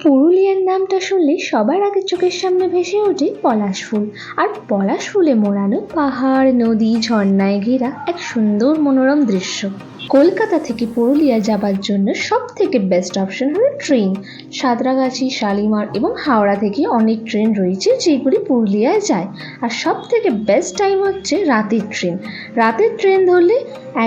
পুরুলিয়ার নামটা শুনলে সবার আগে চোখের সামনে ভেসে ওঠে পলাশ ফুল। আর পলাশ ফুলে মোড়ানো পাহাড়, নদী, ঝর্ণায় ঘেরা এক সুন্দর মনোরম দৃশ্য। কলকাতা থেকে পুরুলিয়া যাবার জন্য সব থেকে বেস্ট অপশন হলো ট্রেন। সাঁতরাগাছি, শালিমার এবং হাওড়া থেকে অনেক ট্রেন রয়েছে যেগুলি পুরুলিয়ায় যায়। আর সব থেকে বেস্ট টাইম হচ্ছে রাতের ট্রেন। রাতের ট্রেন ধরলে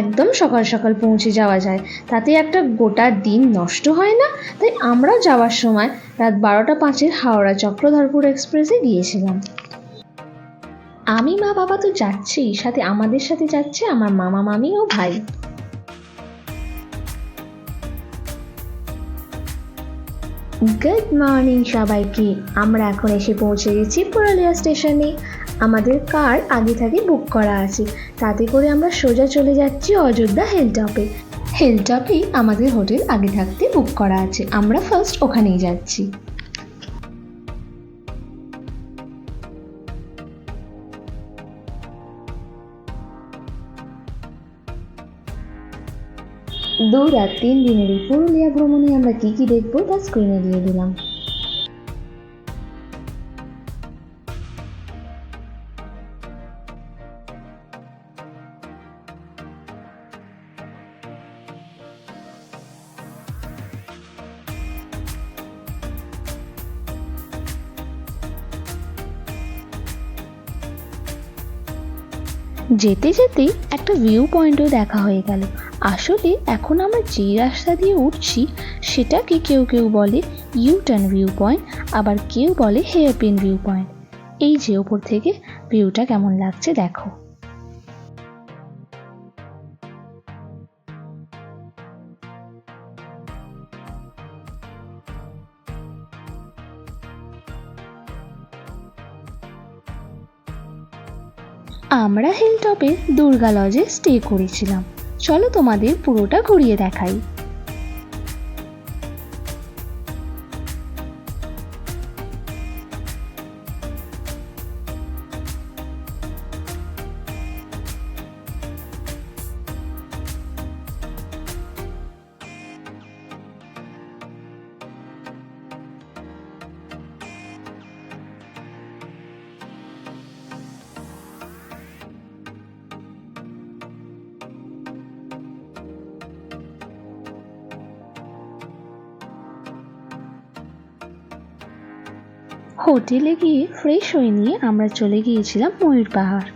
একদম সকাল সকাল পৌঁছে যাওয়া যায়, তাতে একটা গোটা দিন নষ্ট হয় না। তাই আমরাও যাওয়ার সময় রাত 12টা 05 হাওড়া চক্রধরপুর এক্সপ্রেসে গিয়েছিলাম। আমি, মা, বাবা তো যাচ্ছেই, সাথে আমাদের সাথে যাচ্ছে আমার মামা, মামি ও ভাই। গুড মর্নিং সবাইকে। আমরা এখন এসে পৌঁছে গেছি পুরুলিয়া স্টেশনে। আমাদের কার আগে থেকে বুক করা আছে, তাতে করে আমরা সোজা চলে যাচ্ছি অযোধ্যা হিলটপে। হিলটপেই আমাদের হোটেল আগে থাকতে বুক করা আছে, আমরা ফার্স্ট ওখানেই যাচ্ছি। দু রাত 3 দিনের এই পুরুলিয়া ভ্রমণে আমরা কি কি দেখবো তা স্ক্রিনে দিয়ে দিলাম। যেতে যেতেই একটা ভিউ পয়েন্টও দেখা হয়ে গেল। আসলে এখন আমরা যে রাস্তা দিয়ে উঠছি সেটাকে কেউ কেউ বলে ইউ টার্ন ভিউ পয়েন্ট, আবার কেউ বলে হেয়ারপিন ভিউ পয়েন্ট। এই যে ওপর থেকে ভিউটা কেমন লাগছে দেখো। আমরা হিলটপের দুর্গা লজে স্টে করেছিলাম। চলো তোমাদের পুরোটা ঘুরিয়ে দেখাই। হোটেলে গিয়ে ফ্রেশ হয়ে নিয়ে আমরা চলে গিয়েছিলাম ময়ূর পাহাড়।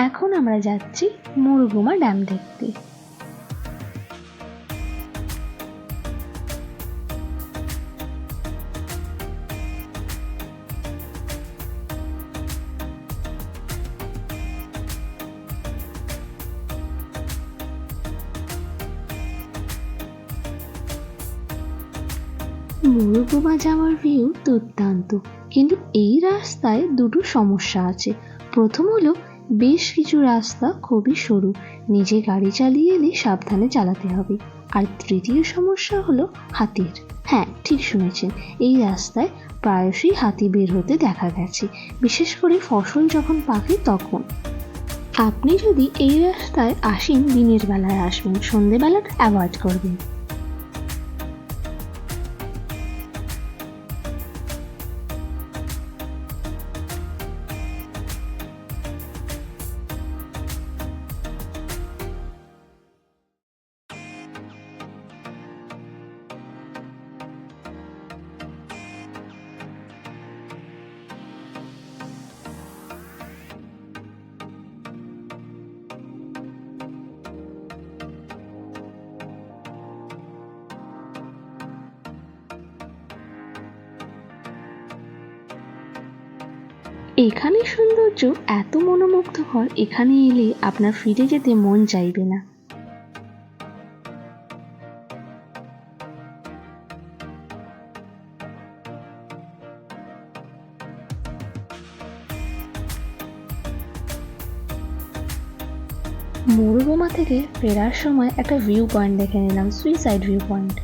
এখন আমরা যাচ্ছি মুরুগুমা ড্যাম দেখতে। মুরুগুমা যাওয়ার ভিউ দুর্দান্ত, কিন্তু এই রাস্তায় দুটো সমস্যা আছে। প্রথম হলো বেশ কিছু রাস্তা খুবই সরু, নিজে গাড়ি চালিয়ে এলে সাবধানে চালাতে হবে। আর তৃতীয় সমস্যা হলো হাতির। হ্যাঁ, ঠিক শুনেছেন, এই রাস্তায় প্রায়শই হাতি বের হতে দেখা গেছে, বিশেষ করে ফসল যখন পাকে তখন। আপনি যদি এই রাস্তায় আসেন দিনের বেলায় আসবেন, সন্ধেবেলাটা অ্যাভয়েড করবেন। এখানে সৌন্দর্য এত মনোমুগ্ধকর, এখানে এলে আপনার ফিরে যেতে মন চাইবে না। মরুবোমা থেকে ফেরার সময় একটা ভিউ পয়েন্ট দেখে নিলাম, সুইসাইড ভিউ পয়েন্ট।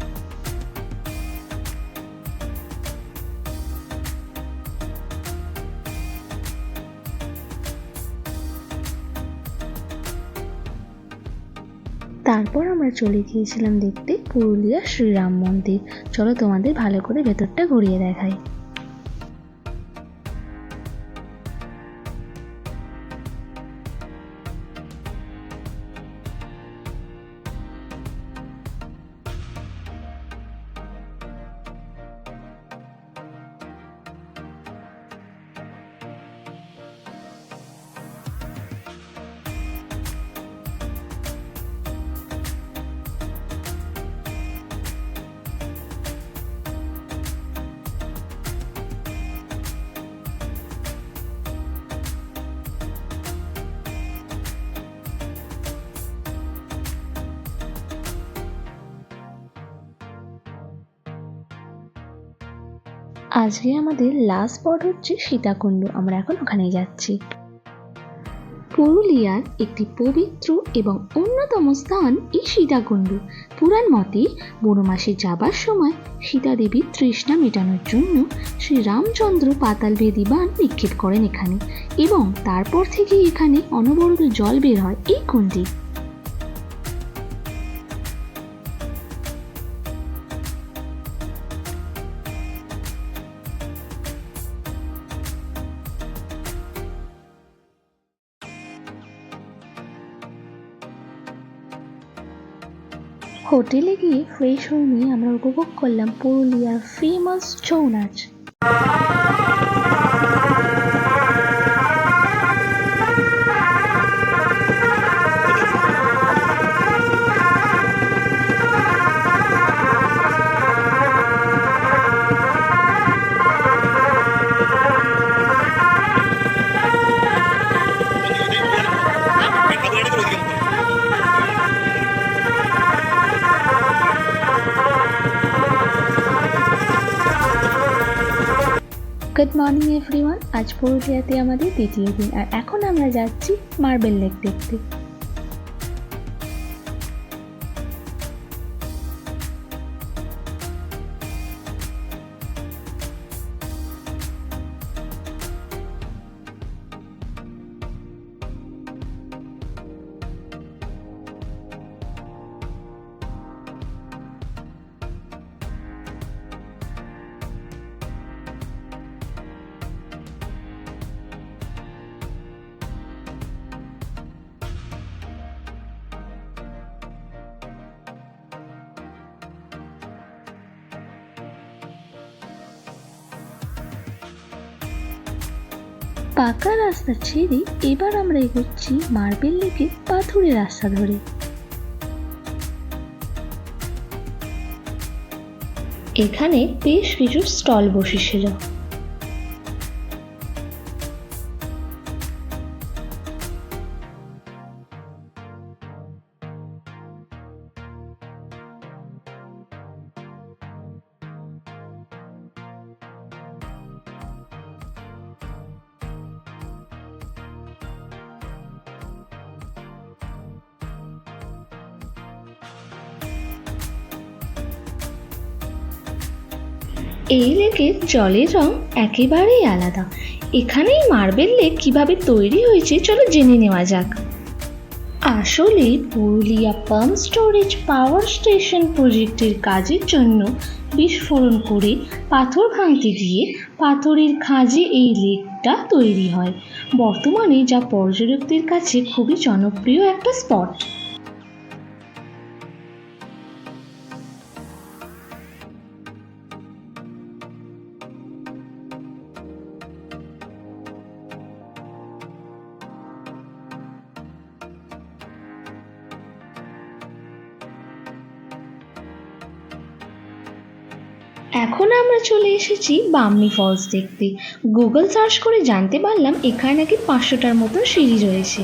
তারপর আমরা চলে গিয়েছিলাম দেখতে পুরুলিয়া শ্রীরাম মন্দির। চলো তোমাদের ভালো করে ভেতরটা ঘুরিয়ে দেখাই। আজকে আমাদের লাস্ট স্পট হচ্ছে সীতাকুণ্ড, আমরা এখন ওখানেই যাচ্ছি। পুরুলিয়ার একটি পবিত্র এবং অন্যতম স্থান এই সীতাকুণ্ড। পুরাণ মতে বনবাসে যাবার সময় সীতা দেবীর তৃষ্ণা মেটানোর জন্য শ্রী রামচন্দ্র পাতালবেদী বাণ নিক্ষেপ করেন এখানে, এবং তারপর থেকে এখানে অনবরত জল বের হয় এই কুণ্ডে। হোটেলে গিয়ে ফ্রেশ হয়ে নিয়ে আমরা উপভোগ করলাম পুরুলিয়ার ফেমাস ছৌ নাচ। গুড মর্নিং এভরিওয়ান, আজ পুরুলিয়াতে আমাদের দ্বিতীয় দিন, আর এখন আমরা যাচ্ছি মার্বেল লেক দেখতে। পাকা রাস্তা ছেড়ে এবার আমরা এগোচ্ছি মার্বেল লেকের পাথুরে রাস্তা ধরে। এখানে বেশ কিছু স্টল বসেছিল। এই লেকের জলের রং একেবারেই আলাদা। এখানেই মার্বেল লেক কিভাবে তৈরি হয়েছে চলো জেনে নেওয়া যাক। আসলে Purulia pump storage power station প্রজেক্টের কাজের জন্য বিস্ফোরণ করে পাথর ভাঙতে গিয়ে পাথরের খাঁজে এই লেকটা তৈরি হয়। বর্তমানে যা পর্যটকদের কাছে খুবই জনপ্রিয় একটা স্পট। এখন আমরা চলে এসেছি বামনি ফলস দেখতে। গুগল সার্চ করে জানতে পারলাম এখানে নাকি 500টার মতন সিঁড়ি রয়েছে।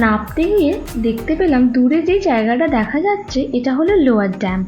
নামতে গিয়ে দেখতে পেলাম দূরে যে জায়গাটা দেখা যাচ্ছে এটা হলো লোয়ার ড্যাম।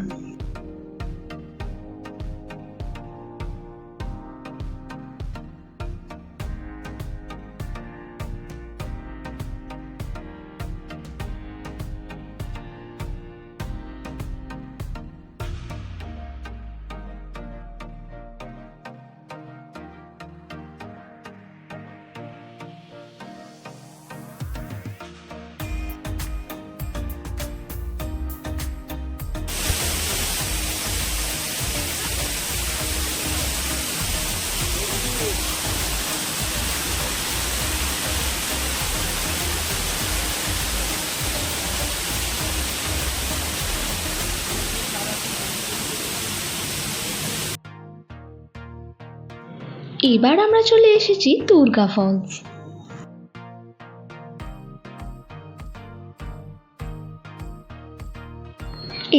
এবার আমরা চলে এসেছি দুর্গা ফলস।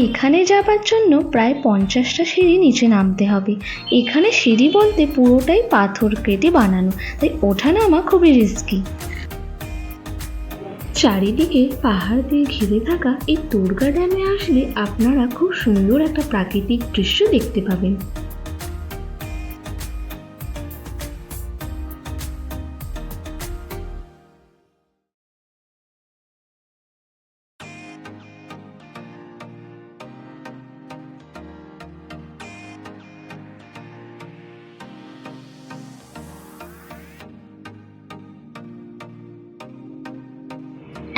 এখানে যাবার জন্য প্রায় 50টা সিঁড়ি নিচে নামতে হবে। এখানে সিঁড়ি বলতে পুরোটাই পাথর কেটে বানানো, তাই ওঠা নামা খুবই রিস্কি। চারিদিকে পাহাড় দিয়ে ঘিরে থাকা এই দুর্গা ড্যামে আসলে আপনারা খুব সুন্দর একটা প্রাকৃতিক দৃশ্য দেখতে পাবেন।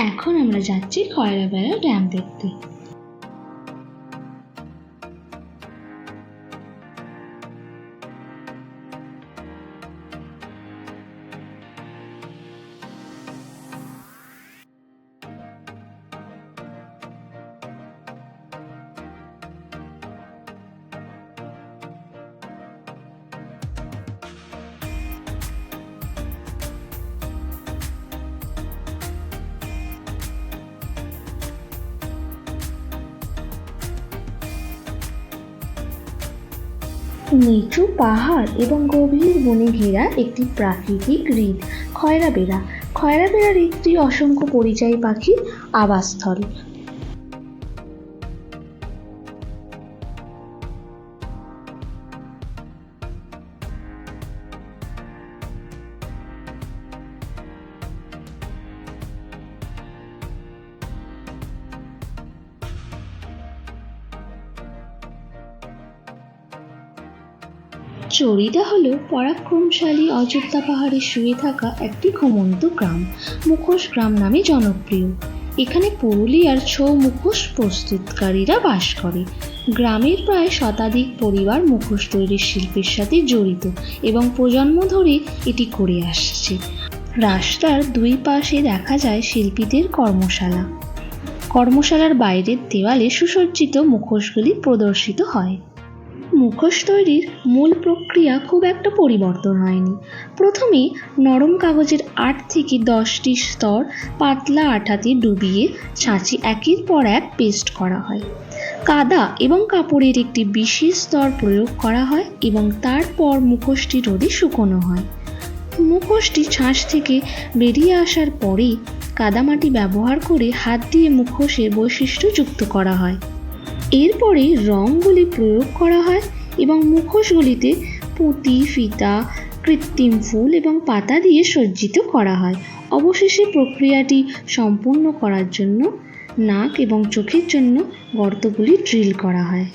এখন আমরা যাচ্ছি খয়রাবেড়া ড্যাম দেখতে। নিচু পাহাড় এবং গভীর বনে ঘেরা একটি প্রাকৃতিক হ্রদ খয়রাবেড়া। খয়রাবেড়া হ্রদটি অসংখ্য পরিযায়ী পাখির আবাসস্থল। চড়িদা হলো পরাক্রমশালী অযোধ্যা পাহাড়ে শুয়ে থাকা একটি ঘুমন্ত গ্রাম। মুখোশ গ্রাম নামে জনপ্রিয়। এখানে পুরুলিয়ার ছৌ মুখোশ প্রস্তুতকারীরা বাস করে। গ্রামের প্রায় শতাধিক পরিবার মুখোশ তৈরির শিল্পের সাথে জড়িত এবং প্রজন্ম ধরে এটি করে আসছে। রাস্তার দুই পাশে দেখা যায় শিল্পীদের কর্মশালা। কর্মশালার বাইরের দেওয়ালে সুসজ্জিত মুখোশগুলি প্রদর্শিত হয়। মুখোশ তৈরির মূল প্রক্রিয়া খুব একটা পরিবর্তন হয়নি। প্রথমে নরম কাগজের 8 থেকে 10টি স্তর পাতলা আঠাতে ডুবিয়ে ছাঁচে একের পর এক পেস্ট করা হয়। কাদা এবং কাপড়ের একটি বিশেষ স্তর প্রয়োগ করা হয় এবং তারপর মুখোশটি রোদে শুকনো হয়। মুখোশটি ছাঁচ থেকে বেরিয়ে আসার পরে কাদামাটি ব্যবহার করে হাত দিয়ে মুখোশের বৈশিষ্ট্য যুক্ত করা হয়। এরপরে রঙগুলি প্রয়োগ করা হয় এবং মুখোশগুলিতে পুঁতি, ফিতা, কৃত্রিম ফুল এবং পাতা দিয়ে সজ্জিত করা হয়। অবশেষে প্রক্রিয়াটি সম্পূর্ণ করার জন্য নাক এবং চোখের জন্য গর্তগুলি ড্রিল করা হয়।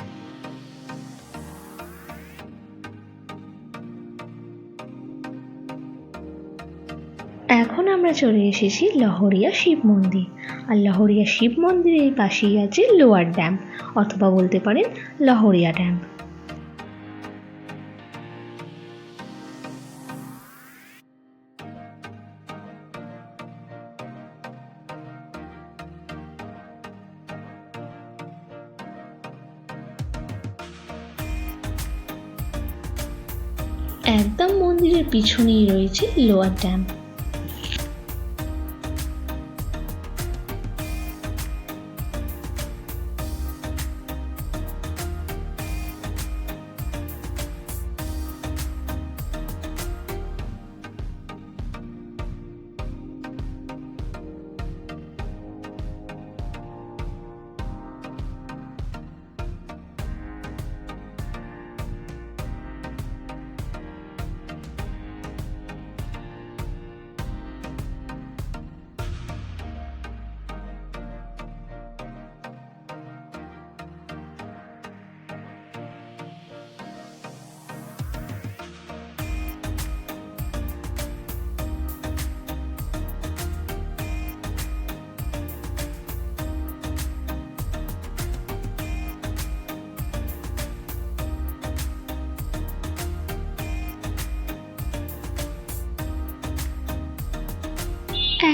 এখন আমরা চলে এসেছি লহরিয়া শিব মন্দির। আর লহরিয়া শিব মন্দিরের পাশেই আছে লোয়ার ড্যাম, অথবা বলতে পারেন লহরিয়া ড্যাম। একদম মন্দিরের পিছনেই রয়েছে লোয়ার ড্যাম।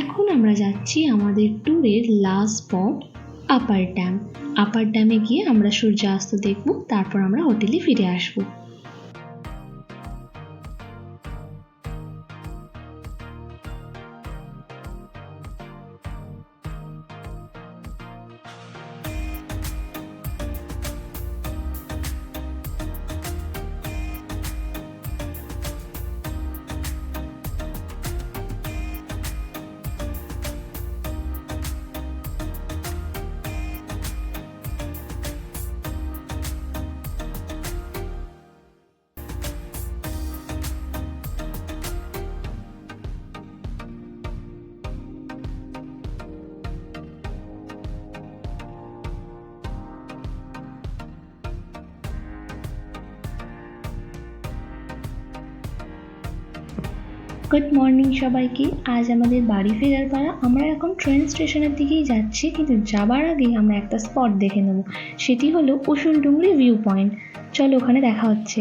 এখন আমরা যাচ্ছি আমাদের ট্যুরের লাস্ট স্পট আপার ড্যাম। আপার ড্যামে গিয়ে আমরা সূর্যাস্ত দেখব, তারপর আমরা হোটেলে ফিরে আসব। গুড মর্নিং সবাইকে। আজ আমাদের বাড়ি ফেরার পালা। আমরা এখন ট্রেন স্টেশনের দিকেই যাচ্ছি, কিন্তু যাবার আগে আমরা একটা স্পট দেখে নেব। সেটি হলো উসুলডুংরি ভিউ পয়েন্ট। চলো ওখানে দেখা হচ্ছে।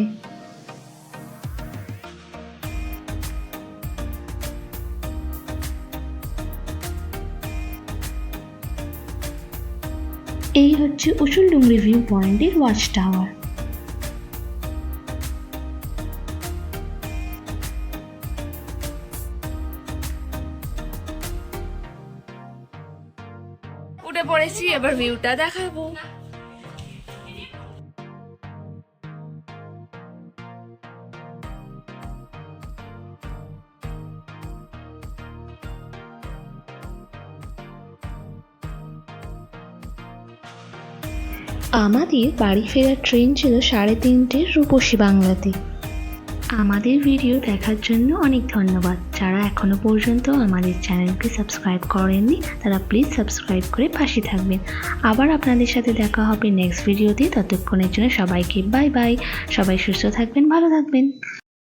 এই হচ্ছে উসুলডুংরি ভিউ পয়েন্টের ওয়াচ টাওয়ার। উঠে পড়েছি, এবার ভিউটা দেখাবো। আমাদের বাড়ি ফেরার ট্রেন ছিল 3:30 রূপসী বাংলাতে। আমাদের ভিডিও দেখার জন্য অনেক ধন্যবাদ। যারা এখনো পর্যন্ত আমাদের চ্যানেলকে সাবস্ক্রাইব করেননি তারা প্লিজ সাবস্ক্রাইব করে পাশে থাকবেন। আবার আপনাদের সাথে দেখা হবে নেক্সট ভিডিওতে। ততক্ষণের জন্য সবাইকে বাই বাই। সবাই সুস্থ থাকবেন, ভালো থাকবেন।